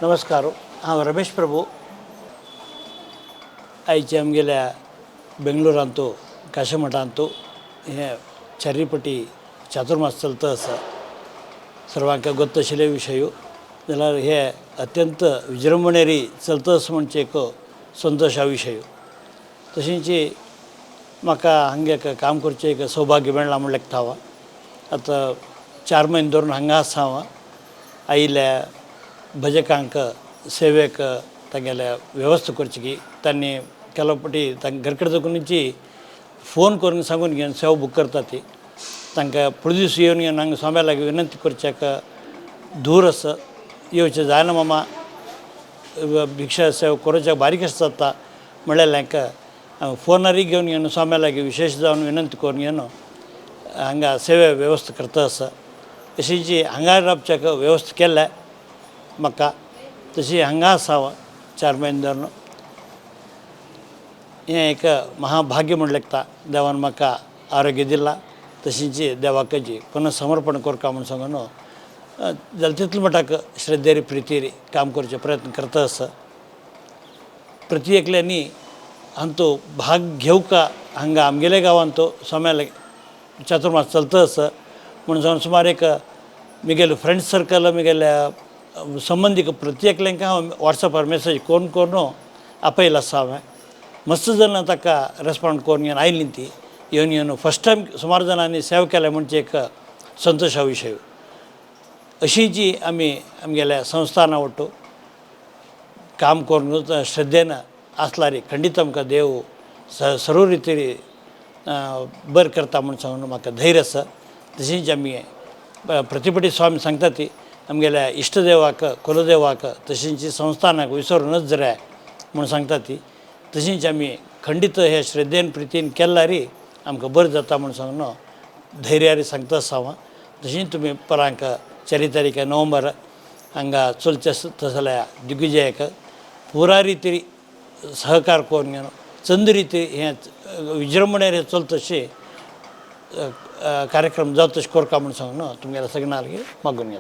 नमस्कार. हांव रमेश प्रभू. आयचे आमगेल्या बेंगलोरांतू काशमठांतू हे चर्रीपटी चातुर्मास चलता आसा. सर्वांक गोत्त आशिल्ले विशय जाल्यार हे अत्यंत विजृंभणेरी चलता आसा म्हणजे एक संतोशा विशय. तशेंच म्हाका हांगा एक काम करचें एक सौभाग्य मेळ्ळां म्हण लेखता हांव. आतां 4 म्हयने धरून हांगा आसा हांव. आयिल्ल्या भजकांक सेवेक तांगेले वेवस्था करची की तांणी केलो पटी तांकां घरकडे देखूनची फोन करून सांगून घेवन सेवा बूक करता ती तांकां पुलीस येवन घेवन हांगा स्वाम्या लागीं विनंती करच्याक दूर आसा येवचें जायना मामा भिक्षा सेवा करच्याक बारीक आसा जाता म्हळ्यार हांकां फोनारी घेवन घेवन स्वाम्या लागीं विशेश जावन विनंती करून घेवन हांगा सेवे वेवस्था करता आसा. अशीच हांगा रावच्याक वेवस्था केल्या म्हाका तशी हांगा आसा हांव 4 म्हयने धरून. हें एक महाभाग्य म्हण लेखता. देवान म्हाका आरोग्य दिलां तशींच देवाक पुनः समर्पण करता म्हूण सांगून जाल्यार तितले मटाक श्रद्धेरी प्रितीरी काम करचे प्रयत्न करता आसा. प्रति एकल्यांनी हांतू भाग घेवका हांगा आमगेल्या गांवांतू सोम्या चातुर्मास चलता आसा म्हणून सांगून सुमार एक म्हगेले फ्रेंड सर्कल म्हगेल्या संबंदीक प्रति एकल्यांक हांव वॉट्सॅपार मेसेज करून करून आपयला आसा हांवें. मस्त जाणां ताका रेस्पॉन्ड करून घेवन आयलीं ती येवन येवन फस्ट टायम सुमार जाणांनी सेवा केल्या म्हणजे एक संतोशा विशय. अशी जी आमी आमगेल्या संस्थाना वटू काम करून श्रद्धेन आसल्यार खंडीत आमकां देव सर्व रितीरी बरें करता म्हूण सांगून म्हाका धैर्य आसा. तशींच आमी प्रतिपटी स्वामी सांगता ती आमगेल्या इश्टदेवाक कुलदेवाक तशींच संस्थानाक विसरूनच जाय म्हूण सांगता ती. तशींच आमी खंडीत हे श्रद्धेन प्रितीन केल्यार आमकां बरें जाता म्हूण सांगून धैर्यारी सांगता आसा हांव. तशींच तुमी परांक 4 तारीख नोव्हेंबर हांगा चलचें आसता जाल्यार दिग्विजयाक पुराय रितीरी सहकार करून घेवन चंद रिती हें विजृंभणेर हे चलता अशें कार्यक्रम जावं तशें करता म्हूण सांगून तुमगेल्या सगळ्यां लागीं मागून घेता.